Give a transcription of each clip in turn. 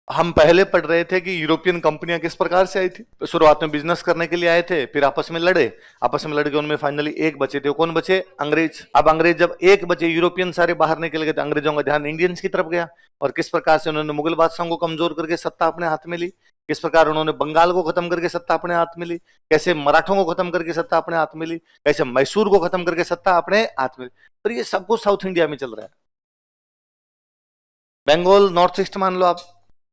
हम पहले पढ़ रहे थे कि यूरोपियन कंपनियां किस प्रकार से आई थी। तो शुरुआत में बिजनेस करने के लिए आए थे, फिर आपस में लड़े, आपस में लड़के उनमें फाइनली एक बचे थे। कौन बचे? अंग्रेज। अब अंग्रेज जब एक बचे, यूरोपियन सारे बाहर निकल गए, तो अंग्रेजों का ध्यान इंडियंस की तरफ गया। और किस प्रकार से उन्होंने मुगल बादशाहों को कमजोर करके सत्ता अपने हाथ में ली, किस प्रकार उन्होंने बंगाल को खत्म करके सत्ता अपने हाथ में ली, कैसे मराठों को खत्म करके सत्ता अपने हाथ में ली, कैसे मैसूर को खत्म करके सत्ता अपने हाथ में ली। तो ये सब कुछ साउथ इंडिया में चल रहा है। बंगाल नॉर्थ ईस्ट मान लो आप,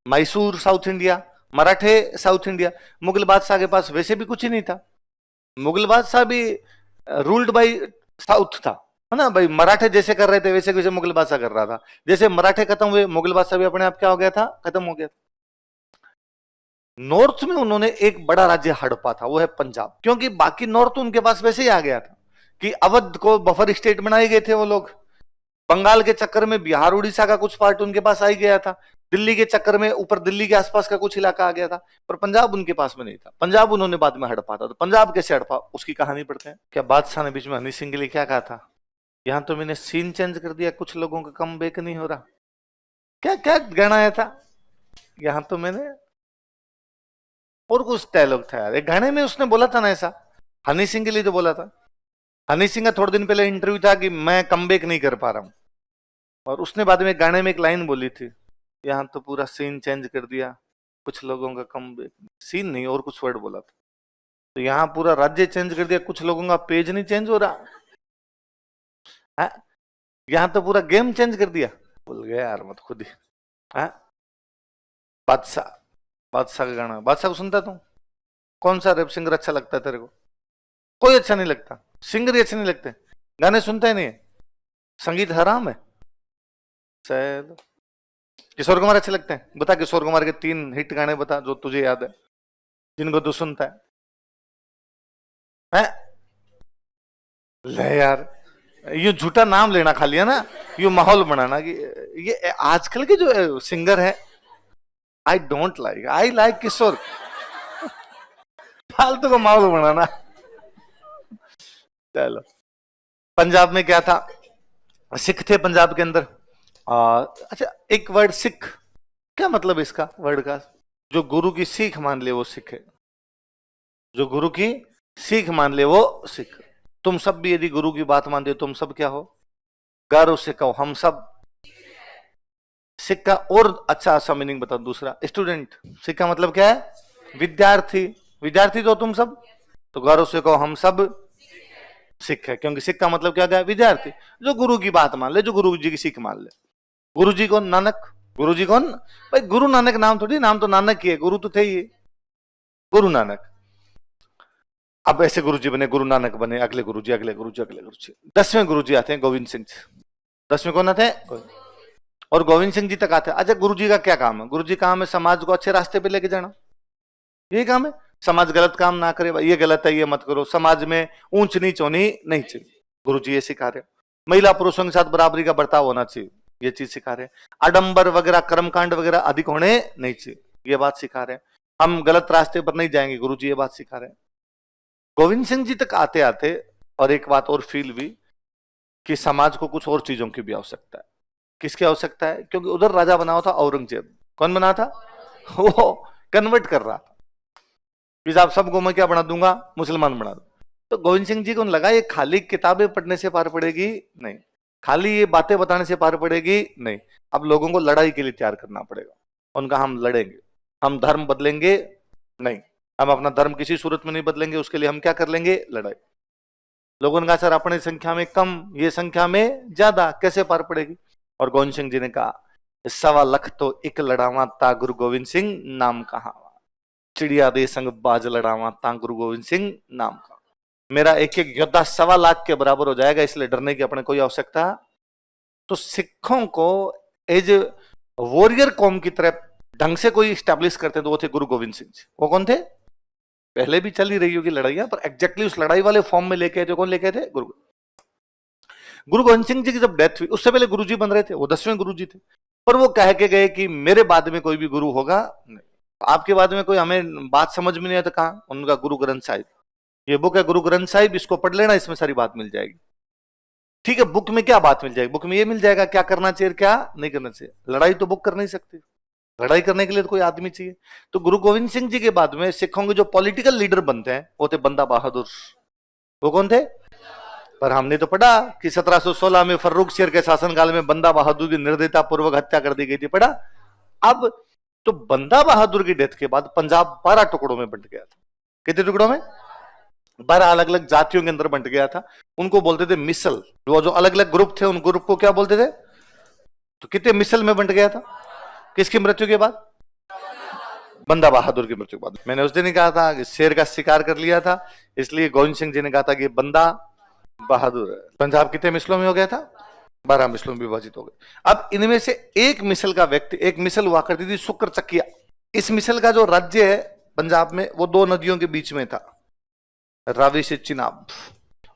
मैसूर साउथ इंडिया, मराठे साउथ इंडिया। मुगल बादशाह के पास वैसे भी कुछ ही नहीं था। मुगल बादशाह भी रूल्ड बाय साउथ था, है ना भाई। मराठे जैसे कर रहे थे वैसे वैसे मुगल बादशाह कर रहा था। जैसे मराठे खत्म हुए, मुगल बादशाह भी अपने आप क्या हो गया था? खत्म हो गया था। नॉर्थ में उन्होंने एक बड़ा राज्य हड़पा था, वो है पंजाब। क्योंकि बाकी नॉर्थ उनके पास वैसे ही आ गया था कि अवध को बफर स्टेट बनाए गए थे वो लोग। बंगाल के चक्कर में बिहार उड़ीसा का कुछ पार्ट उनके पास आ ही गया था। दिल्ली के चक्कर में ऊपर दिल्ली के आसपास का कुछ इलाका आ गया था, पर पंजाब उनके पास में नहीं था। पंजाब उन्होंने बाद में हड़पा था। तो पंजाब कैसे हड़पा, उसकी कहानी पढ़ते हैं। क्या बादशाह ने बीच में हनी सिंह के लिए क्या कहा था? यहां तो मैंने सीन चेंज कर दिया, कुछ लोगों का कम बैक नहीं हो रहा। क्या क्या गाना आया था? यहां तो मैंने, और कुछ डायलॉग था यार एक गाने में, उसने बोला था ना ऐसा, हनी सिंह के लिए जो बोला था। हनी सिंह का थोड़े दिन पहले इंटरव्यू था कि मैं कम बैक नहीं कर पा रहा हूं, और उसने बाद में गाने में एक लाइन बोली थी, यहाँ तो पूरा सीन चेंज कर दिया, कुछ लोगों का कम बैक। सीन नहीं, और कुछ वर्ड बोला था। तो यहाँ पूरा राज्य चेंज कर दिया, कुछ लोगों का पेज नहीं चेंज हो रहा है। यहाँ तो पूरा गेम चेंज कर दिया। भूल गया यार मत खुद ही। है बादशाह, बादशाह का गाना, बादशाह को सुनता तू? कौन सा रैप सिंगर अच्छा लगता है तेरे को? कोई अच्छा नहीं लगता, सिंगर ही अच्छे नहीं लगते, गाने सुनता ही नहीं है, संगीत हराम है। चलो, किशोर कुमार अच्छे लगते हैं? बता किशोर कुमार के 3 हिट गाने बता जो तुझे याद है, जिनको तू सुनता है? ले यार, ये झूठा नाम लेना खाली है ना, ये माहौल बनाना कि ये आजकल के जो सिंगर है, I don't like, I like Kishore. फालतू का माहौल बनाना। चलो, पंजाब में क्या था? सिख थे पंजाब के अंदर। अच्छा, एक वर्ड सिख, क्या मतलब इसका वर्ड का? जो गुरु की सीख मान ले वो सिख है। जो गुरु की सीख मान ले वो सिख। तुम सब भी यदि गुरु की बात मानते हो, तुम सब क्या हो? गर्व से कहो हम सब सिख। का और अच्छा सा मीनिंग बताओ दूसरा, स्टूडेंट। सिख का मतलब क्या है? विद्यार्थी। विद्यार्थी तो तुम सब, तो गौरव से कहो हम सब सिख है, क्योंकि सिख का मतलब क्या है? विद्यार्थी। जो गुरु की बात मान ले, जो गुरु जी की सीख मान ले। गुरु जी कौन? नानक। गुरु जी कौन भाई? गुरु नानक नाम थोड़ी, नाम तो नानक ही है, गुरु तो थे ही, गुरु नानक। अब ऐसे गुरु जी बने, गुरु नानक बने, अगले गुरु जी, अगले गुरु जी, अगले गुरु जी। 10वें गुरु जी आते हैं गोविंद सिंह जी। 10वें कौन आते हैं? और गोविंद सिंह जी तक आते हैं। अच्छा, गुरु जी का क्या काम है? गुरु जी काम है समाज को अच्छे रास्ते पे लेके जाना, यही काम है। समाज गलत काम ना करे, ये गलत है ये मत करो, समाज में ऊंच नीच होनी नहीं चाहिए, गुरु जी ये सिखा रहे। महिला पुरुषों के साथ बराबरी का बर्ताव होना चाहिए, ये चीज सिखा रहे। आडंबर वगैरह कर्मकांड वगैरह अधिक होने नहीं चाहिए, ये बात सिखा रहे। हम गलत रास्ते पर नहीं जाएंगे, गुरु जी ये बात सिखा रहे हैं। गोविंद सिंह जी तक आते आते और एक बात और फील हुई कि समाज को कुछ और चीजों की भी आवश्यकता है। किसकी आवश्यकता है? क्योंकि उधर राजा बना हुआ था औरंगजेब। कौन बना था? वो कन्वर्ट कर रहा था कि आप सबको मैं क्या बना दूंगा? मुसलमान बना दूंगा। तो गोविंद सिंह जी को लगा ये खाली किताबें पढ़ने से पार पड़ेगी नहीं, खाली ये बातें बताने से पार पड़ेगी नहीं, अब लोगों को लड़ाई के लिए तैयार करना पड़ेगा। उनका हम लड़ेंगे, हम धर्म बदलेंगे नहीं, हम अपना धर्म किसी सूरत में नहीं बदलेंगे, उसके लिए हम क्या कर लेंगे? लड़ाई। लोगों ने कहा सर अपनी संख्या में कम, ये संख्या में ज्यादा, कैसे पार पड़ेगी? और गोविंद सिंह जी ने कहा 1.25 लाख तो एक लड़ावा ता गुरु गोविंद सिंह नाम कहा, चिड़िया दे संग बाज लड़ावा ता गुरु गोविंद सिंह नाम का। मेरा एक एक योद्धा 1.25 लाख के बराबर हो जाएगा, इसलिए डरने की अपने कोई आवश्यकता। तो सिखों को एज वॉरियर कौम की तरह ढंग से कोई स्टैब्लिश करते तो वो थे गुरु गोविंद सिंह जी। वो कौन थे? पहले भी चली रही होगी लड़ाइयां, पर एग्जैक्टली उस लड़ाई वाले फॉर्म में लेके आए थे। कौन लेके आए थे? गुरु गोविंद सिंह जी की जब डेथ हुई, उससे पहले गुरु जी बन रहे थे, वो 10वें गुरु जी थे, पर वो कह के गए कि मेरे बाद में कोई भी गुरु होगा नहीं, आपके बाद में कोई हमें बात समझ में नहीं आता। कहा? उनका गुरु ग्रंथ साहिब, ये बुक है गुरु ग्रंथ साहिब, इसको पढ़ लेना, इसमें सारी बात मिल जाएगी। ठीक है, बुक में क्या बात मिल जाएगी? बुक में ये मिल जाएगा क्या करना चाहिए क्या नहीं करना चाहिए। लड़ाई तो बुक कर नहीं सकती, लड़ाई करने के लिए तो कोई आदमी चाहिए। तो गुरु गोविंद सिंह जी के बाद में सिखों के जो पॉलिटिकल लीडर बनते हैं वो थे बंदा बहादुर। वो कौन थे? पर हमने तो पढ़ा कि 1716 में फर्रुख शेर के शासनकाल में बंदा बहादुर की निर्दयता पूर्वक हत्या कर दी गई थी, पढ़ा। अब तो बंदा बहादुर की डेथ के बाद पंजाब 12 टुकड़ों में बंट गया था। कितने टुकड़ों में? 12 अलग अलग जातियों के अंदर बंट गया था। उनको बोलते थे मिसल। वो जो अलग अलग ग्रुप थे उन ग्रुप को क्या बोलते थे? तो कितने मिसल में बंट गया था? किसकी मृत्यु के बाद? बंदा बहादुर की मृत्यु के बाद। मैंने उस दिन ही कहा था कि शेर का शिकार कर लिया था, इसलिए गोविंद सिंह जी ने कहा था कि बंदा बहादुर है। पंजाब कितने मिसलों में हो गया था? 12 मिसलों में विभाजित हो गए। अब इनमें से एक मिसल का व्यक्ति, एक मिसल हुआ करती थी शुक्र चकिया। इस मिसल का जो राज्य है पंजाब में वो 2 नदियों के बीच में था, रावी से चिनाब।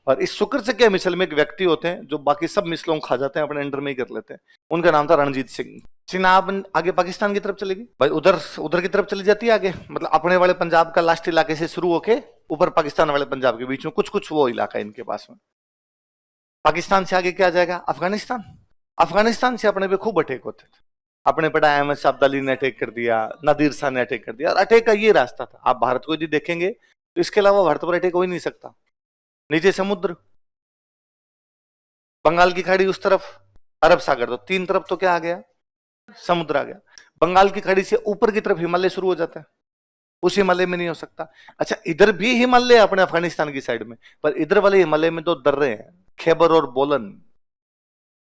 और इस शुक्र चकिया मिसल में एक व्यक्ति होते हैं जो बाकी सब मिसलों को खा जाते हैं, अपने अंडर में ही कर लेते हैं। उनका नाम था रणजीत सिंह। चिनाब आगे पाकिस्तान की तरफ चलेगी भाई, उधर उधर की तरफ चली जाती है आगे, मतलब अपने वाले पंजाब का लास्ट इलाके से शुरू होके ऊपर पाकिस्तान वाले पंजाब के बीच में कुछ कुछ वो इलाका है इनके पास में। पाकिस्तान से आगे क्या जाएगा? अफगानिस्तान। अफगानिस्तान से अपने पे खूब अटैक होते थे। अपने पढ़ा अहमद शाह अब्दाली ने अटैक कर दिया, नादिर शाह ने अटैक कर दिया। और अटैक का ये रास्ता था, आप भारत को यदि देखेंगे तो इसके अलावा भारत पर अटैक हो ही नहीं सकता। नीचे समुद्र, बंगाल की खाड़ी उस तरफ, अरब सागर, तो 3 तरफ तो क्या आ गया? समुद्र आ गया। बंगाल की खाड़ी से ऊपर की तरफ हिमालय शुरू हो जाता है, उस हिमालय में नहीं हो सकता। अच्छा, इधर भी हिमालय अपने अफगानिस्तान की साइड में, पर इधर वाले हिमालय में 2 दर्रे हैं, खैबर और बोलन।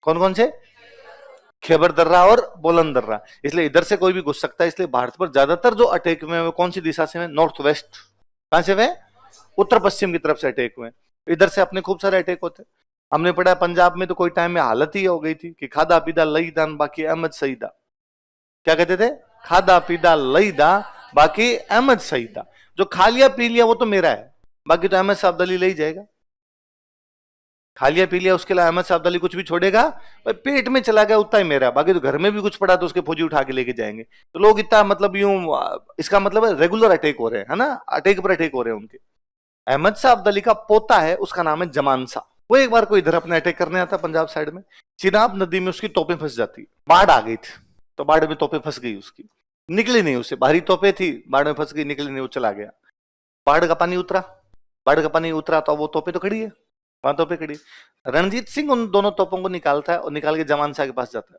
कौन कौन से? खैबर दर्रा और बोलन दर्रा। इसलिए इधर से कोई भी घुस सकता है। इसलिए भारत पर ज्यादातर जो अटैक में कौन सी दिशा से? North west. कहां से? वे उत्तर पश्चिम की तरफ से अटैक हुए। इधर से अपने खूब सारे अटैक होते। हमने पढ़ा पंजाब में तो कोई टाइम में हालत ही हो गई थी कि खादा पीदा लई दान बाकी अहमद सईदा। क्या कहते थे? खादा पीदा लई दा बाकी अहमद सईदा। जो खा लिया पी लिया वो तो मेरा है, बाकी तो अहमद साहब अली ले ही जाएगा। खा लिया पी लिया उसके लिए अहमद साहब अली कुछ भी छोड़ेगा, पेट में चला गया उतना ही मेरा, बाकी तो घर में भी कुछ पड़ा तो उसके फौजी उठा के लेके जाएंगे। तो लोग इतना मतलब यूं, इसका मतलब रेगुलर अटैक हो रहे हैं, है ना, अटैक पर अटैक हो रहे हैं उनके। अहमद साहब अली का पोता है, उसका नाम है जमान शाह। वो एक बार कोई इधर अपने अटैक करने आता पंजाब साइड में, चिनाब नदी में उसकी तोपें फंस जाती, बाढ़ आ गई थी तो बाढ़ में तोपें फंस गई उसकी, निकली नहीं, उससे भारी तोपें थी, बाढ़ में फंस गई, निकली नहीं, वो चला गया। बाढ़ का पानी उतरा, बाढ़ का पानी उतरा तो वो तोपें तो खड़ी है, वहां तोपें खड़ी। रणजीत सिंह उन दोनों तोपों को निकालता है और निकाल के जमान शाह के पास जाता है।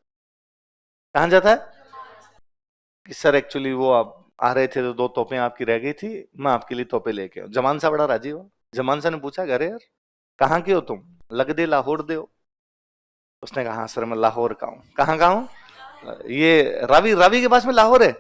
कहां जाता है? कि सर एक्चुअली वो आप आ रहे थे तो 2 तोपें आपकी रह गई थी, मैं आपके लिए तोपें लेके आऊं। जमान शाह बड़ा राजी हुआ। जमान शाह ने पूछा, अरे यार कहाँ के हो तुम? लग दे लाहौर दे हो। उसने कहा हाँ सर मैं लाहौर का हूँ। कहाँ का हूँ? ये रावी, रावी के पास में लाहौर है।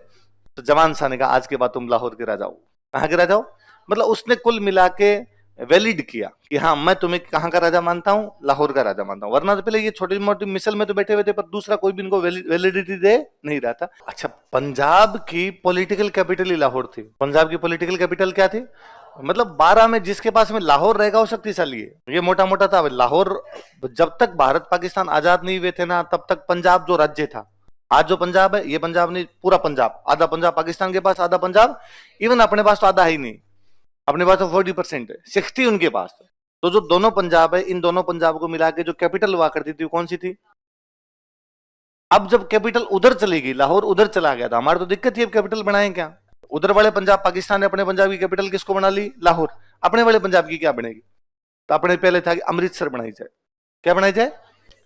तो जमान शाह ने कहा आज के बाद तुम लाहौर के राजा हो। कहाँ के राजा हो? मतलब उसने कुल मिला के वैलिड किया कि हाँ मैं तुम्हें कहाँ का राजा मानता हूँ, लाहौर का राजा मानता हूँ। वरना तो पहले ये छोटी मोटी मिसल में तो बैठे हुए थे, पर दूसरा कोई भी इनको वैलिडिटी दे नहीं रहा था। अच्छा, पंजाब की पॉलिटिकल कैपिटल ही लाहौर थी। पंजाब की पॉलिटिकल कैपिटल क्या थी? मतलब 12 में जिसके पास में लाहौर रहेगा वो शक्तिशाली है। ये मोटा मोटा था लाहौर। जब तक भारत पाकिस्तान आजाद नहीं हुए थे ना, तब तक पंजाब जो राज्य था, आज जो पंजाब है ये पंजाब नहीं, पूरा पंजाब, आधा पंजाब पाकिस्तान के पास, आधा पंजाब इवन अपने पास तो आधा ही नहीं, अपने पास तो 40% है, 60 उनके पास। तो जो दोनों पंजाब है, इन दोनों पंजाब को मिला के जो कैपिटल हुआ करती थी कौन सी थी? अब जब कैपिटल उधर चली गई, लाहौर उधर चला गया था, हमारी तो दिक्कत थी अब कैपिटल बनाए क्या? उधर वाले पंजाब, पाकिस्तान ने अपने पंजाब की कैपिटल किसको बना ली? लाहौर। अपने वाले पंजाब की क्या बनेगी? तो अपने पहले था कि अमृतसर बनाई जाए। क्या बनाई जाए?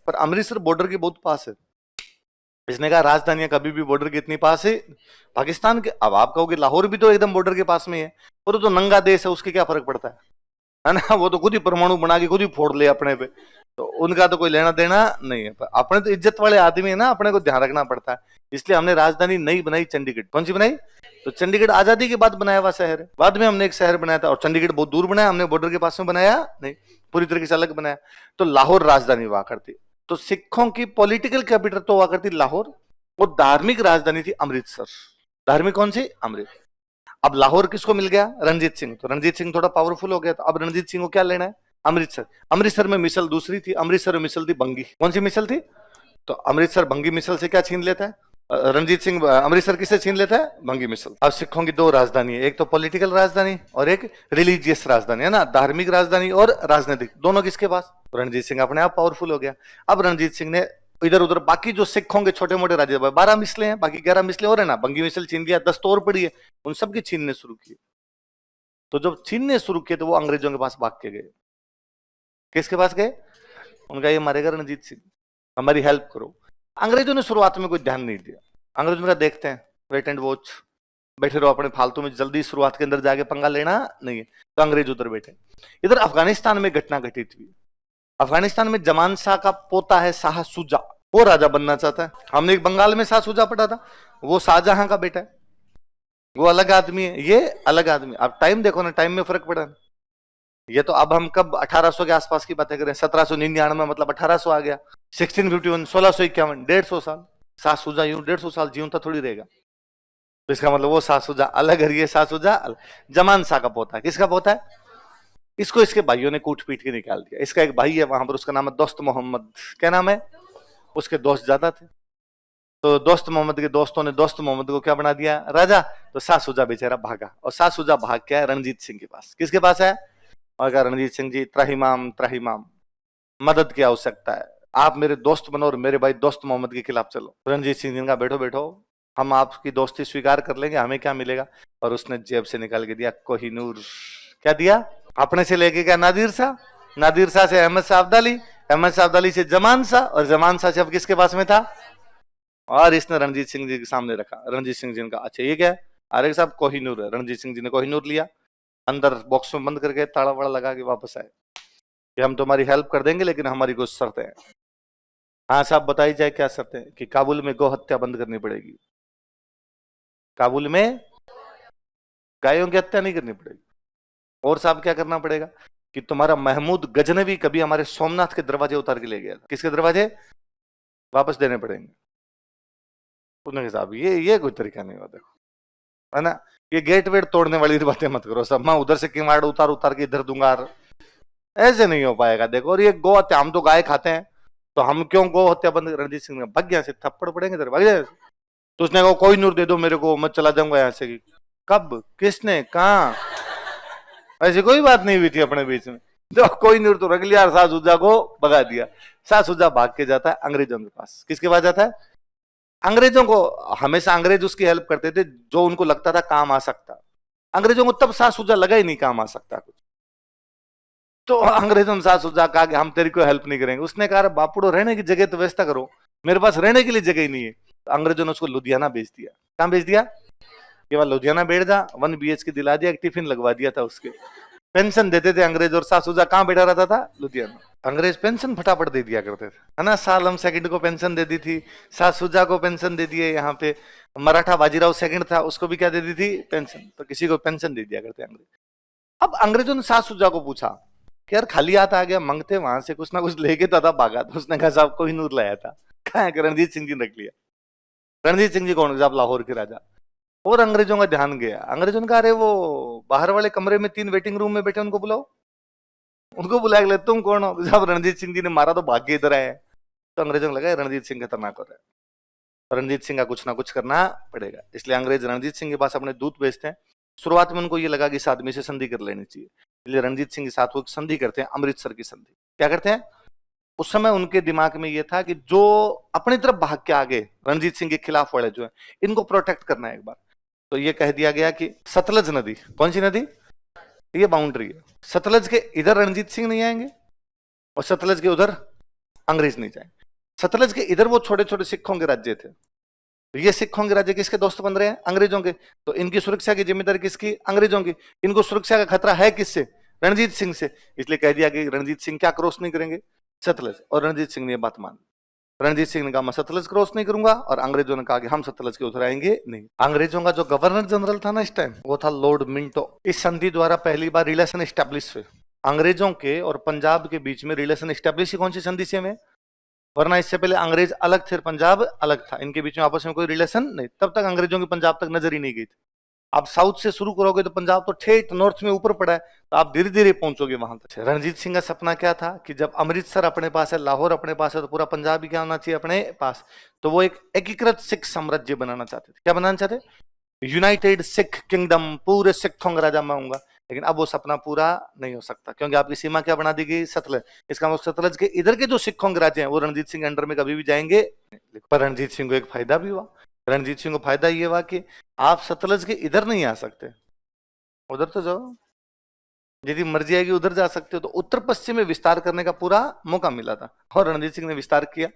पर अमृतसर बॉर्डर के बहुत पास है। इसने कहा राजधानियां कभी भी बॉर्डर के इतनी पास है पाकिस्तान के। अब आप कहोगे लाहौर भी तो एकदम बॉर्डर के पास में है, और तो नंगा देश है, उसके क्या फर्क पड़ता है ना? वो तो खुद ही परमाणु बना के खुद ही फोड़ ले अपने पे, तो उनका तो कोई लेना देना नहीं है। पर अपने तो इज्जत वाले आदमी है ना, अपने को ध्यान रखना पड़ता है। इसलिए हमने राजधानी नई बनाई चंडीगढ़। कौन सी बनाई? तो चंडीगढ़ आजादी के बाद बनाया हुआ शहर है। बाद में हमने एक शहर बनाया था, और चंडीगढ़ बहुत दूर बनाया हमने, बॉर्डर के पास में बनाया नहीं, पूरी तरीके से अलग बनाया। तो लाहौर राजधानी हुआ करती। तो सिखों की पॉलिटिकल कैपिटल तो हुआ करती लाहौर, और धार्मिक राजधानी थी अमृतसर। धार्मिक कौन सी? अमृतसर। अब लाहौर किसको मिल गया? रणजीत सिंह। तो रणजीत सिंह थोड़ा पावरफुल हो गया, तो अब रणजीत सिंह को क्या लेना है? अमृतसर। अमृतसर में मिसल दूसरी थी, अमृतसर में मिसल थी बंगी। कौन सी मिसल थी? तो अमृतसर बंगी मिसल से क्या छीन लेता है रणजीत सिंह? अमृतसर किससे छीन लेता है? बंगी मिसल। अब सिखों की 2 राजधानी है, एक तो पॉलिटिकल राजधानी और एक रिलीजियस राजधानी, है ना, धार्मिक राजधानी और राजनीतिक, दोनों किसके पास? रणजीत सिंह अपने आप पावरफुल हो गया। अब रणजीत सिंह ने इधर उधर बाकी जो सिख होंगे छोटे मोटे राज्य 12 मिसले हैं, बाकी 11 मिसले और है ना, बंगी मिसल छीन लिया, 10 तो और पड़ी है, उन सबकी छीनने शुरू किए। तो जब छीनने शुरू किए तो वो अंग्रेजों के पास भाग के गए। किसके पास गए? उनका ये मारेगा रणजीत सिंह, हमारी हेल्प करो। अंग्रेजों ने शुरुआत में कोई ध्यान नहीं दिया। अंग्रेजों ने देखते हैं, वेट एंड वॉच, बैठे रहो अपने फालतू में, जल्दी शुरुआत के अंदर जाके पंगा लेना नहीं है। तो अंग्रेज उधर बैठे। इधर अफगानिस्तान में घटना घटित हुई। अफगानिस्तान में जमान शाह का पोता है शाह सुजा, वो राजा बनना चाहता है। हमने एक बंगाल में शाह सुजा पढ़ा था, वो शाहजहां का बेटा है, वो अलग आदमी है, ये अलग आदमी। अब टाइम देखो ना, टाइम में फर्क पड़ा ना। ये तो अब हम कब 1800 के आसपास की बातें करें, 1799 मतलब 1800 आ गया, 1651 1651, 150 साल। शाह सुजा यूं 150 साल जीवता थोड़ी रहेगा। तो इसका मतलब वो शाह सुजा अलग है, ये शाह सुजा अलग। जमान शाह का पोता है। किसका पोता है? इसको इसके भाइयों ने कूट पीट के निकाल दिया। इसका एक भाई है वहां पर, उसका नाम है दोस्त मोहम्मद। क्या नाम है? उसके दोस्त ज्यादा थे, तो दोस्त मोहम्मद के दोस्तों ने दोस्त मोहम्मद को क्या बना दिया? राजा। तो शाह सुजा बेचारा भागा, और शाह सुजा भाग के आया रणजीत सिंह के पास। किसके पास है? और कहा रणजीत सिंह जी, त्राहिमाम त्राहिमाम, मदद की आवश्यकता है, आप मेरे दोस्त बनो और मेरे भाई दोस्त मोहम्मद के खिलाफ चलो। रणजीत सिंह जी ने कहा बैठो बैठो, हम आपकी दोस्ती स्वीकार कर लेंगे, हमें क्या मिलेगा? और उसने जेब से निकाल के दिया कोहिनूर। क्या दिया? अपने से लेके क्या? नादिर शाह, नादिर शाह से अहमद शाह अब्दाली, अहमद शाह अब्दाली से जमान शाह, और जमान शाह से अब किसके पास में था? और इसने रणजीत सिंह जी के सामने रखा। रणजीत सिंह जी ने कहा अच्छा ये क्या है? अरे साहब कोहिनूर है। रणजीत सिंह जी ने कोहिनूर लिया, अंदर बॉक्स में बंद करके ताला वाड़ा लगा के वापस आए कि हम तुम्हारी हेल्प कर देंगे लेकिन हमारी कुछ शर्तें हैं। हाँ साहब बताई जाए क्या शर्तें? कि काबुल में गौ हत्या बंद करनी पड़ेगी, काबुल में गायों की हत्या नहीं करनी पड़ेगी। और साहब क्या करना पड़ेगा? कि तुम्हारा महमूद गजनवी कभी हमारे सोमनाथ के दरवाजे उतार के ले गया था, किसके दरवाजे? वापस देने पड़ेंगे। उन्होंने साहब ये कोई तरीका नहीं हुआ, देखो है ना, ये गेट वेट तोड़ने वाली बातें मत करो सब, मैं उधर से किवाड़ उतार उतार के इधर दूंगा, ऐसे नहीं हो पाएगा। देखो, और ये गौ हत्या, हम तो गाय खाते हैं तो हम क्यों गौ हत्या बंद? रणजीत सिंह ने भाग गया से थप्पड़ पड़ेंगे तेरे, भाग जाए। तो उसने कहा कोई नूर दे दो मेरे को, मैं चला जाऊंगा यहाँ से। कब? किसने? कहा? ऐसी कोई बात नहीं हुई थी अपने बीच में। तो कोई नूर तो रख लिया और शाह सुजा को भगा दिया। शाह सुजा भाग के जाता है अंग्रेजों के पास। किसके पास जाता है? अंग्रेजों को। हमेशा अंग्रेज उसकी हेल्प करते थे जो उनको लगता था काम आ सकता। अंग्रेजों को तब शाह सुजा लगा ही नहीं काम आ सकता कुछ, तो अंग्रेजों ने शाह सुजा कहा कि हम तेरी कोई हेल्प नहीं करेंगे। उसने कहा बापुड़ो रहने की जगह तो व्यवस्था करो, मेरे पास रहने के लिए जगह ही नहीं है। तो अंग्रेजों ने उसको लुधियाना भेज दिया। कहां भेज दिया? केवल लुधियाना बैठ जा, 1 BHK दिला दिया, एक टिफिन लगवा दिया था उसके, पेंशन देते थे अंग्रेज। और शाह सुजा कहां बैठा रहता था? लुधियाना। अंग्रेज पेंशन फटाफट दे दिया करते थे, है ना। सालम सेकंड को पेंशन दे दी थी, शाह सुजा को पेंशन दे दिए। यहाँ पे मराठा बाजीराव सेकंड था, उसको भी क्या दे दी थी? पेंशन। तो किसी को पेंशन दे दिया करते अंग्रेज। अब अंग्रेजों ने शाह सुजा को पूछा कि यार खाली हाथ आ गया, मांगते वहां से कुछ ना कुछ लेके तो था भागा। तो उसने कहा साहब कोहिनूर लाया था। कहा है कि रणजीत सिंह जी ने रख लिया। रणजीत सिंह जी कौन? साहब लाहौर के राजा। और अंग्रेजों का ध्यान गया। अंग्रेजों ने कहा अरे वो बाहर वाले कमरे में 3 वेटिंग रूम में बैठे, उनको बुलाओ। उनको बुला के, तुम कौन हो? साहब रणजीत सिंह जी ने मारा तो भाग के इधर आए। तो अंग्रेजों को लगा रणजीत सिंह खतरनाक हो रहा है, रणजीत सिंह का कुछ ना कुछ करना पड़ेगा। इसलिए अंग्रेज रणजीत सिंह के पास अपने दूत भेजते हैं। शुरुआत में उनको ये लगा कि इस आदमी से संधि कर लेनी चाहिए, इसलिए रणजीत सिंह के साथ वो संधि करते हैं, अमृतसर की संधि। क्या करते हैं? उस समय उनके दिमाग में ये था कि जो अपनी तरफ भाग के आगे रणजीत सिंह के खिलाफ वाले जो है, इनको प्रोटेक्ट करना है एक बार। तो ये कह दिया गया कि सतलज नदी, कौन सी नदी? ये बाउंड्री है, सतलज के इधर रणजीत सिंह नहीं आएंगे और सतलज के उधर अंग्रेज नहीं जाएंगे। सतलज के इधर वो छोटे छोटे सिखों के राज्य थे, ये सिखों के राज्य किसके दोस्त बन रहे हैं? अंग्रेजों के। तो इनकी सुरक्षा की जिम्मेदारी किसकी? अंग्रेजों की। इनको सुरक्षा का खतरा है किससे? रणजीत सिंह से। इसलिए कह दिया कि रणजीत सिंह क्या क्रॉस नहीं करेंगे? सतलज। और रणजीत सिंह ने यह बात मान ली। रणजीत सिंह ने कहा मैं सतलज क्रॉस नहीं करूंगा, और अंग्रेजों ने कहा कि हम सतलज के उधर आएंगे नहीं। अंग्रेजों का जो गवर्नर जनरल था ना इस टाइम, वो था लॉर्ड मिंटो। इस संधि द्वारा पहली बार रिलेशन स्टैब्लिश हुए अंग्रेजों के और पंजाब के बीच में। रिलेशन स्टैब्लिश कौन सी संधि से में? वरना इससे पहले अंग्रेज अलग थे, पंजाब अलग था, इनके बीच में आपस में कोई रिलेशन नहीं। तब तक अंग्रेजों की पंजाब तक नजर ही नहीं गई थी। आप साउथ से शुरू करोगे तो पंजाब तो ठेठ नॉर्थ में ऊपर पड़ा है, तो आप धीरे धीरे पहुंचोगे वहां तक। रणजीत सिंह का सपना क्या था कि जब अमृतसर अपने पास है, लाहौर अपने पास है, तो पूरा पंजाब भी क्या होना चाहिए अपने पास। तो वो एक एकीकृत सिख साम्राज्य बनाना चाहते थे। क्या बनाना चाहते? यूनाइटेड सिख किंगडम, पूरे सिखों का राजा मैं हूंगा। लेकिन अब वो सपना पूरा नहीं हो सकता, क्योंकि आपकी सीमा क्या बना दी गई? सतलज। इसका मतलब सतलज के इधर के जो सिख होंगे राज्य हैं वो रणजीत सिंह के अंडर में कभी भी जाएंगे नहीं। पर रणजीत सिंह को एक फायदा भी हुआ। रणजीत सिंह को फायदा ये हुआ कि आप सतलज के इधर नहीं आ सकते, उधर तो जाओ, यदि मर्जी आएगी उधर जा सकते हो। तो उत्तर पश्चिम में विस्तार करने का पूरा मौका मिला था और रणजीत सिंह ने विस्तार किया।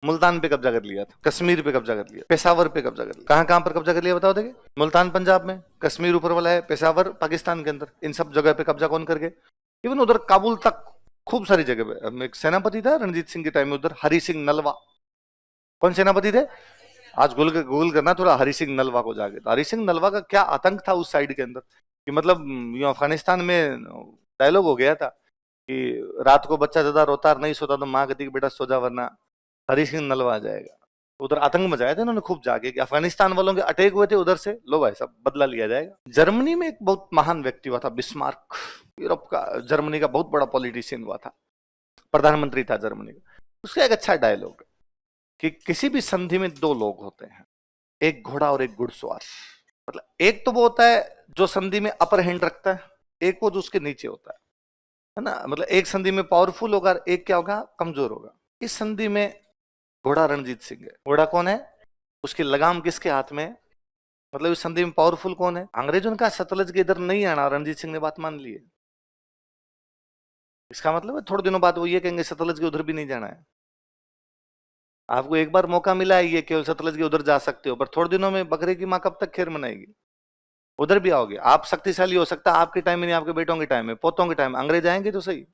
मुल्तान पे कब्जा कर लिया था, कश्मीर पे कब्जा कर लिया, पेशावर पे कब्जा कर लिया। कहां कहां पर कब्जा कर लिया बताओ? देखिए, मुल्तान पंजाब में, कश्मीर ऊपर वाला है, पेशावर पाकिस्तान के अंदर, इन सब जगह पे कब्जा कौन करके, इवन उधर काबुल तक खूब सारी जगह पे। एक सेनापति था रणजीत सिंह के टाइम में उधर, हरि सिंह नलवा। कौन सेनापति थे? आज गूगल करना थोड़ा, हरि सिंह नलवा को जाके। तो हरि सिंह नलवा का क्या आतंक था उस साइड के अंदर कि मतलब यूं अफगानिस्तान में डायलॉग हो गया था कि रात को बच्चा ज्यादा रोता नहीं सोता तो माँ कहती कि बेटा सो जा वरना हरि सिंह नलवा आ जाएगा। तो उधर आतंक मचाया था इन्होंने खूब जाके कि अफगानिस्तान वालों के अटैक हुए थे उधर से, लो भाई सब बदला लिया जाएगा। जर्मनी में एक बहुत महान व्यक्ति हुआ था बिस्मार्क, यूरोप का, जर्मनी का बहुत बड़ा पॉलिटिशियन हुआ था, प्रधानमंत्री था जर्मनी का। उसका एक अच्छा डायलॉग है कि किसी भी संधि में दो लोग होते हैं, एक घोड़ा और एक घुड़सवार। मतलब एक तो वो होता है जो संधि में अपर हैंड रखता है, एक वो जो उसके नीचे होता है ना। मतलब एक संधि में पावरफुल होगा, एक क्या होगा? कमजोर होगा। इस संधि में घोड़ा रणजीत सिंह है। घोड़ा कौन है? उसकी लगाम किसके हाथ में? मतलब इस संधि में पावरफुल कौन है? अंग्रेजों ने कहा सतलज के इधर नहीं आना, रणजीत सिंह ने बात मान ली है। इसका मतलब है थोड़े दिनों बाद वो ये कहेंगे सतलज के उधर भी नहीं जाना है। आपको एक बार मौका मिला है ये केवल सतलज के उधर जा सकते हो, पर थोड़े दिनों में बकरे की माँ कब तक खैर मनाएगी? उधर भी आओगे आप, शक्तिशाली हो सकता है आपके टाइम में नहीं, आपके बेटों के टाइम में, पोतों के टाइम में अंग्रेज आएंगे तो सही।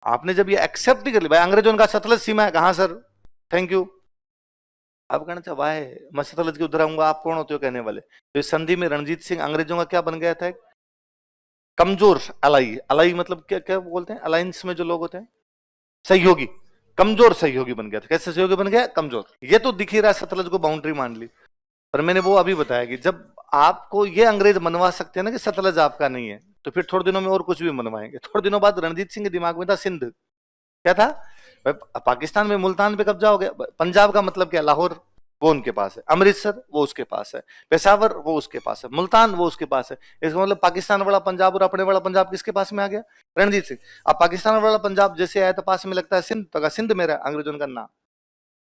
आपने जब ये एक्सेप्ट नहीं कर लिया, भाई अंग्रेजों का सतलज सीमा है, कहा सर थैंक यू, आप कहना चाहे वाह मैं सतलज के उधर आऊंगा, आप कौन होते हो कहने वाले। तो इस संधि में रणजीत सिंह अंग्रेजों का क्या बन गया था? कमजोर अलाई। अलाई मतलब क्या क्या बोलते हैं अलायंस में जो लोग होते हैं? सहयोगी। कमजोर सहयोगी बन गया था। कैसे सहयोगी बन गया? कमजोर। ये तो दिख ही रहा सतलज को बाउंड्री मान ली, पर मैंने वो अभी बताया कि जब आपको ये अंग्रेज मनवा सकते हैं ना कि सतलज आपका नहीं है, तो फिर थोड़े दिनों में और कुछ भी मनवाएंगे। थोड़े दिनों बाद रणजीत सिंह के दिमाग में था सिंध। क्या था? पाकिस्तान में मुल्तान पे कब्जा हो गया। पंजाब का मतलब क्या? लाहौर, वो उनके पास है। अमृतसर वो उसके पास है। पेशावर वो उसके पास है। मुल्तान वो उसके पास है। इसका मतलब पाकिस्तान वाला पंजाब और अपने वाला पंजाब किसके पास में आ गया? रणजीत सिंह। अब पाकिस्तान वाला पंजाब जैसे आया तो पास में लगता है सिंध, तो सिंध मेरा, अंग्रेजों का नाम।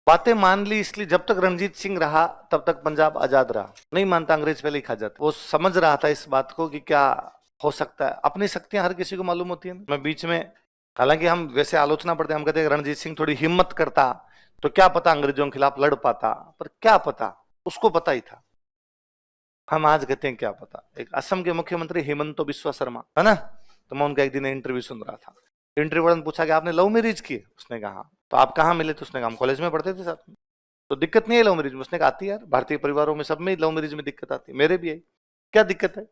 बातें मान ली इसलिए जब तक रणजीत सिंह रहा तब तक पंजाब आजाद रहा। नहीं मानता अंग्रेज पहले ही खा जाता। वो समझ रहा था इस बात को कि क्या हो सकता है। अपनी शक्तियां हर किसी को मालूम होती है। मैं बीच में, हालांकि हम वैसे आलोचना पढ़ते हैं, हम कहते हैं रणजीत सिंह थोड़ी हिम्मत करता तो क्या पता अंग्रेजों के खिलाफ लड़ पाता, पर क्या पता, उसको पता ही था। हम आज कहते हैं क्या पता। एक असम के मुख्यमंत्री हेमंत बिस्वा शर्मा है ना, तो मैं उनका एक दिन इंटरव्यू सुन रहा था। इंटरव्यू वाले ने पूछा कि आपने लव मैरिज की? उसने कहा। तो आप कहाँ मिले? तो उसने कहा हम कॉलेज में पढ़ते थे साथ में। तो दिक्कत नहीं है लव मैरिज में? उसने कहा आती है यार, भारतीय परिवारों में सब में लव मैरिज में दिक्कत आती है, मेरे भी आई। क्या दिक्कत है?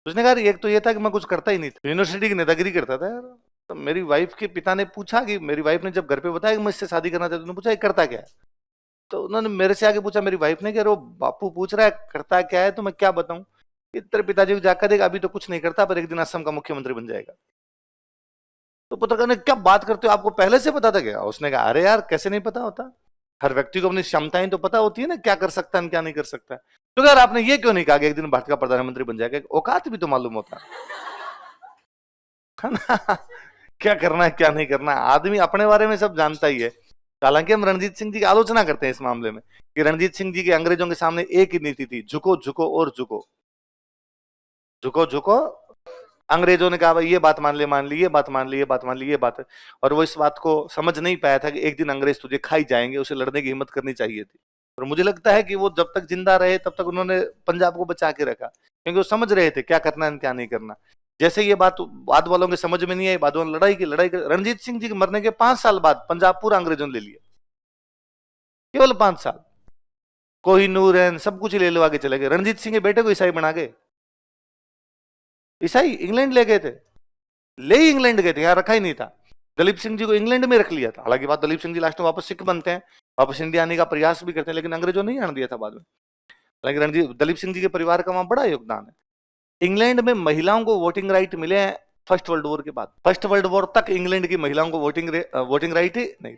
उसने कहा एक तो ये था कि मैं कुछ करता ही नहीं था, यूनिवर्सिटी की नेतागिरी करता था यार। तो मेरी वाइफ के पिता ने पूछा कि मेरी वाइफ ने जब घर पे बताया कि मैं इससे शादी करना चाहता हूं, उन्होंने पूछा ये करता क्या है? तो उन्होंने मेरे से आगे पूछा, मेरी वाइफ ने, कि वो बापू पूछ रहा है करता क्या है, तो मैं क्या बताऊं? कि तेरे पिताजी को जाकर देख, अभी तो कुछ नहीं करता पर एक दिन असम का मुख्यमंत्री बन जाएगा। तो पत्रकार ने, क्या बात करते हो, आपको पहले से पता था क्या? उसने कहा अरे यार कैसे नहीं पता होता, हर व्यक्ति को अपनी क्षमताएं तो पता होती है ना, क्या कर सकता है क्या नहीं कर सकता है। तो यार आपने ये क्यों नहीं कहा कि एक दिन भारत का प्रधानमंत्री बन जाएगा? औकात भी तो मालूम होता है ना। क्या करना है क्या नहीं करना है, आदमी अपने बारे में सब जानता ही है। हालांकि हम रणजीत सिंह जी की आलोचना करते हैं इस मामले में कि रणजीत सिंह जी की अंग्रेजों के सामने एक ही नीति थी, झुको झुको और झुको, झुको झुको। अंग्रेजों ने कहा भाई ये बात मान ले, मान ली, ये बात मान ली, ये बात मान ली, ये बात है। और वो इस बात को समझ नहीं पाया था कि एक दिन अंग्रेज तुझे खा ही जाएंगे, उसे लड़ने की हिम्मत करनी चाहिए थी। और मुझे लगता है कि वो जब तक जिंदा रहे तब तक उन्होंने पंजाब को बचा के रखा, क्योंकि वो समझ रहे थे क्या करना है क्या नहीं करना। जैसे ये बात बाद वालों के समझ में नहीं आई, बाद वालों लड़ाई की रणजीत सिंह जी के मरने के 5 साल बाद पंजाब पूरा अंग्रेजों ने ले लिया, केवल 5 साल। कोहिनूर है सब कुछ ले लो, आगे चले गए। रणजीत सिंह के बेटे को ईसाई बना गए। ईसाई इंग्लैंड ले गए थे, ले ही इंग्लैंड गए थे, यहाँ रखा ही नहीं था। दलीप सिंह जी को इंग्लैंड में रख लिया था। हालांकि बात दलीप सिंह जी लास्ट में वापस सिख बनते हैं, वापस इंडिया आने का प्रयास भी करते हैं, लेकिन अंग्रेजों ने नहीं आने दिया था बाद में। हालांकि रणजीत दलीप सिंह जी के परिवार का वहां बड़ा योगदान है। इंग्लैंड में महिलाओं को वोटिंग राइट मिले हैं फर्स्ट वर्ल्ड वॉर के बाद। फर्स्ट वर्ल्ड वॉर तक इंग्लैंड की महिलाओं को वोटिंग राइट ही नहीं।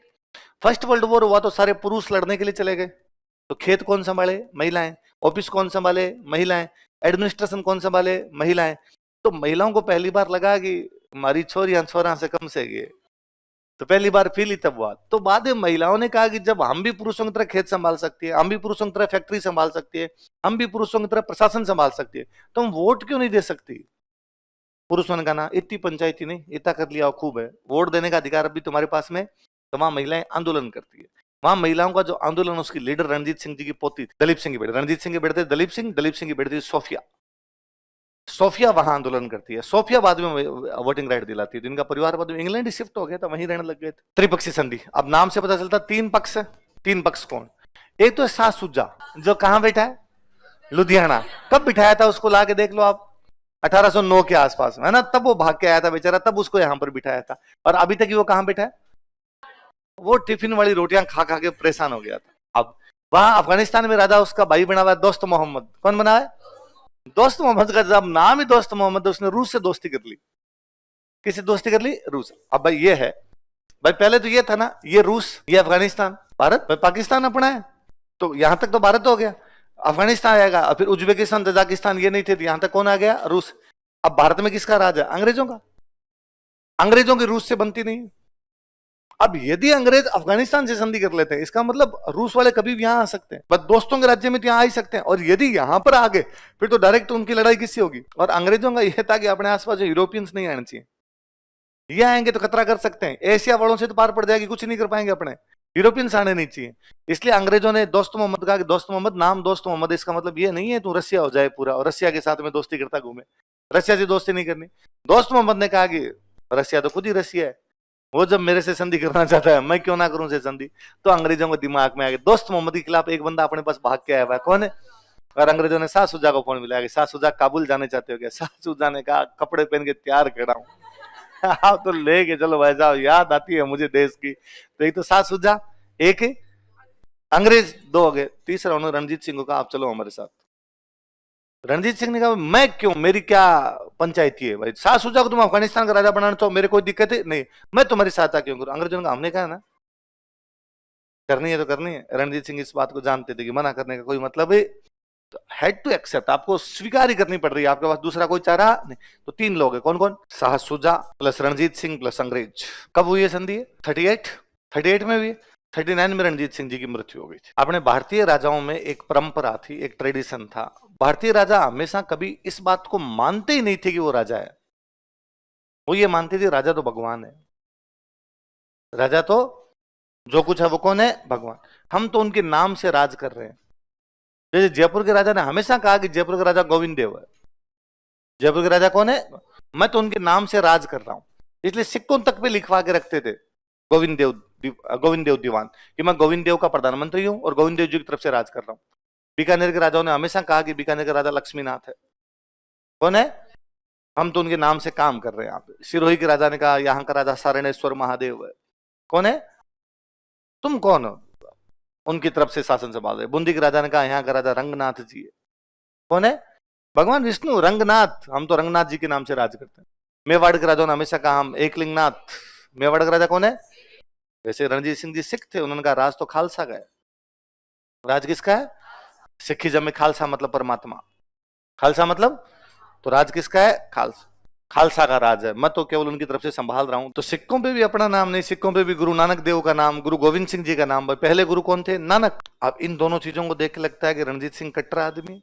फर्स्ट वर्ल्ड वॉर हुआ तो सारे पुरुष लड़ने के लिए चले गए, तो खेत कौन संभाले? महिलाएं। ऑफिस कौन संभाले? महिलाएं। एडमिनिस्ट्रेशन कौन संभाले? महिलाएं। तो महिलाओं को पहली बार लगा कि हमारी छोरियां छोरा से कम से गए, तो पहली बार फील ही तब हुआ। तो बाद में महिलाओं ने कहा कि जब हम भी पुरुषों की तरह खेत संभाल सकती है, हम भी पुरुषों की तरह फैक्ट्री संभाल सकती है, हम भी पुरुषों की तरह प्रशासन संभाल सकती है, तो हम वोट क्यों नहीं दे सकती। पुरुषों ने कहा ना, इतनी पंचायती नहीं, इतना कर लिया खूब है, वोट देने का अधिकार अभी तुम्हारे पास में। तो वहां महिलाएं आंदोलन करती है। वहां महिलाओं का जो आंदोलन, उसकी लीडर रणजीत सिंह जी की पोती थी, दलीप सिंह की बेटी। रणजीत सिंह के बेटे थे दलीप सिंह, दलीप सिंह की बेटी थी सोफिया। सोफिया वहां आंदोलन करती है। सोफिया बाद में वोटिंग राइट दिलाती है। तो इनका परिवार बाद में इंग्लैंड ही शिफ्ट हो गया था, वहीं रहने लग गए थे। त्रिपक्षी संधि, अब नाम से पता चलता तीन पक्ष है। तीन पक्ष कौन? एक तो सास सुजा, जो कहां बैठा है? लुधियाना। कब बिठाया था उसको? ला के देख लो आप, 1809 के आसपास है ना, तब वो भाग के आया था बेचारा, तब उसको यहां पर बिठाया था। और अभी तक वो कहां बैठा है? वो टिफिन वाली रोटियां खा खा के परेशान हो गया था। अब वहां अफगानिस्तान में राजा उसका भाई बना हुआ है, दोस्त मोहम्मद। कौन बना है? दोस्त मोहम्मद का जब नाम ही दोस्त मोहम्मद, उसने रूस से दोस्ती कर ली। किसी दोस्ती कर ली? रूस। अब भाई ये है, भाई पहले तो ये था ना, ये रूस, ये अफगानिस्तान, भारत, भाई पाकिस्तान अपना है, तो यहां तक तो भारत हो गया। अफगानिस्तान आएगा, और फिर उज्बेकिस्तान, तजाकिस्तान, ये नहीं थे, तो यहां तक कौन आ गया? रूस। अब भारत में किसका राज है? अंग्रेजों का। अंग्रेजों की रूस से बनती नहीं। अब यदि अंग्रेज अफगानिस्तान से संधि कर लेते हैं, इसका मतलब रूस वाले कभी भी यहां आ सकते हैं, बस दोस्तों के राज्य में तो यहां आ ही सकते हैं। और यदि यहां पर आ गए, फिर तो डायरेक्ट उनकी लड़ाई किससे होगी? और अंग्रेजों का यह था कि अपने आसपास जो यूरोपियंस नहीं आने चाहिए। ये आएंगे तो खतरा कर सकते हैं, एशिया वालों से तो पार पड़ जाएगी, कुछ नहीं कर पाएंगे अपने। यूरोपियंस आने नहीं चाहिए। इसलिए अंग्रेजों ने दोस्त मोहम्मद कहा कि दोस्त मोहम्मद, नाम दोस्त मोहम्मद, इसका मतलब ये नहीं है तू रसिया हो जाए पूरा और रसिया के साथ में दोस्ती करता घूमे। रसिया से दोस्ती नहीं करनी। दोस्त मोहम्मद ने कहा कि रसिया तो खुद ही रसिया है, वो जब मेरे से संधि करना चाहता है, मैं क्यों ना करूं से संधि। तो अंग्रेजों के दिमाग में आ गया, दोस्त मोहम्मद के खिलाफ एक बंदा अपने पास भाग के आया हुआ है, कौन है? और अंग्रेजों ने शाह सुजा को फोन मिलाया कि शाह सुजा काबुल जाने चाहते हो क्या? शाह सुजा ने कहा कपड़े पहन के तैयार खड़ा हूं। आप तो लेके चलो भाई साहब, याद आती है मुझे देश की। तो एक तो शाह सुजा, एक अंग्रेज, दो हो गए। तीसरा उन्होंने रणजीत सिंह को कहा आप चलो हमारे साथ। रणजीत सिंह ने कहा मैं क्यों, मेरी क्या पंचायती है भाई, शाह सुजा को तुम अफगानिस्तान का राजा बनाना चाहो, मेरे कोई दिक्कत है नहीं, मैं तुम्हारी सहायता क्यों करूं। अंग्रेजों ने कहा हमने कहा ना करनी है तो करनी है। रणजीत सिंह इस बात को जानते थे कि मना करने का कोई मतलब है, तो हैड टू एक्सेप्ट, आपको स्वीकार ही करनी पड़ रही है, आपके पास दूसरा कोई चारा नहीं। तो तीन लोग है, कौन कौन? शाह सुजा प्लस रणजीत सिंह प्लस अंग्रेज। कब हुई है संधि? 38 में हुई। 39 में रणजीत सिंह जी की मृत्यु हो गई थी। अपने भारतीय राजाओं में एक परंपरा थी, एक ट्रेडिशन था, भारतीय राजा हमेशा कभी इस बात को मानते ही नहीं थे कि वो राजा है। वो ये मानते थे राजा तो भगवान है, राजा तो जो कुछ है वो कौन है? भगवान। हम तो उनके नाम से राज कर रहे हैं। जैसे जयपुर के राजा ने हमेशा कहा कि जयपुर का राजा गोविंद देव है। जयपुर के राजा कौन है? मैं तो उनके नाम से राज कर रहा हूं। इसलिए सिक्कों तक पे लिखवा के रखते थे गोविंद देव दीवान, कि मैं गोविंद देव का प्रधानमंत्री हूं और गोविंद देव जी की तरफ से राज कर रहा हूं। बीकानेर के राजाओं ने हमेशा कहा कि बीकानेर का राजा लक्ष्मीनाथ है। कौन है? हम तो उनके नाम से काम कर रहे हैं। यहाँ पे सिरोही के राजा ने कहा यहाँ का राजा सारणेश्वर महादेव है। कौन है? तुम कौन हो? उनकी तरफ से शासन संभाल रहे। बूंदी के राजा ने कहा यहाँ का राजा रंगनाथ जी है। कौन है? भगवान विष्णु, रंगनाथ, हम तो रंगनाथ जी के नाम से राज करते हैं। मेवाड़ के राजाओं ने हमेशा कहा हम एकलिंगनाथ। मेवाड़ का राजा कौन है? वैसे रणजीत सिंह जी सिख थे, उन्होंने कहा राज तो खालसा का है। राज किसका है? सिखिज्म में खालसा मतलब परमात्मा, खालसा मतलब, तो राज किसका है? खालसा, खालसा का राज है। मैं तो केवल उनकी तरफ से संभाल रहा हूं। तो सिक्कों पे भी अपना नाम नहीं, सिक्कों पे भी गुरु नानक देव का नाम, गुरु गोविंद सिंह जी का नाम। पहले गुरु कौन थे? नानक। अब इन दोनों चीजों को देख के लगता है कि रणजीत सिंह कट्टर आदमी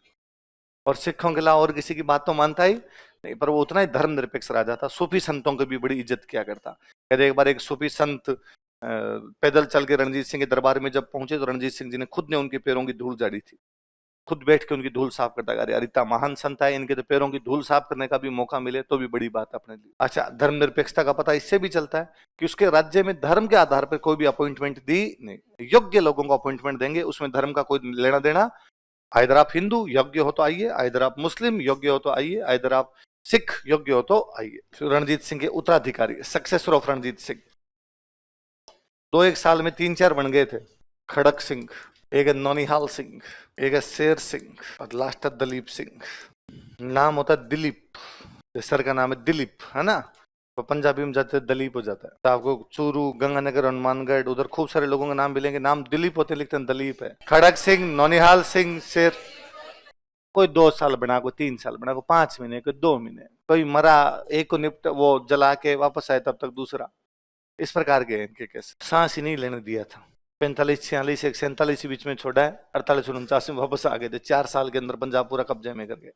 और सिखों के अलावा और किसी की बात तो मानता ही नहीं, पर वो उतना ही धर्मनिरपेक्ष राजा था। सूफी संतों की भी बड़ी इज्जत किया करता। कहते एक बार एक सूफी संत पैदल चल के रणजीत सिंह के दरबार में जब पहुंचे, तो रणजीत सिंह जी ने खुद ने उनके पैरों की धूल झाड़ी थी, खुद बैठ के उनकी धूल साफ करता। अरे इतना महान संत है, इनके तो पैरों की धूल साफ करने का भी मौका मिले तो भी बड़ी बात अपने लिए। अच्छा, धर्मनिरपेक्षता का पता इससे भी चलता है कि उसके राज्य में धर्म के आधार पर कोई भी अपॉइंटमेंट दी नहीं, योग्य लोगों को अपॉइंटमेंट देंगे, उसमें धर्म का कोई लेना देना। आइदर आप हिंदू योग्य हो तो आइए, आइदर आप मुस्लिम योग्य हो तो आइए, आइदर आप सिख योग्य हो तो आइए। रणजीत सिंह के उत्तराधिकारी, सक्सेसर ऑफ रणजीत सिंह, दो एक साल में 3-4 बन गए थे। खड़क सिंह, एक है नौनिहाल सिंह, एक है शेर सिंह और लास्ट है दलीप सिंह। नाम होता है दिलीप, सर का नाम है दिलीप, है ना, तो पंजाबी में जाते दलीप हो जाता है। तो आपको चूरू, गंगानगर, हनुमानगढ़, उधर खूब सारे लोगों के नाम मिलेंगे, नाम दिलीप होते लिखते हैं दलीप है। खड़क सिंह, नौनिहाल सिंह, शेर कोई 2 साल बना, कोई 3 साल बना, कोई 5 महीने, कोई 2 महीने, कोई मरा एक को निपट वो जला के वापस आए तब तक दूसरा। इस प्रकार के इनके केस। सांस ही नहीं लेने दिया था। 45, 46, 47 बीच में छोड़ा है, 48, 49 में वापस आ गए थे। 4 साल के अंदर पंजाब पूरा कब्जे में करके।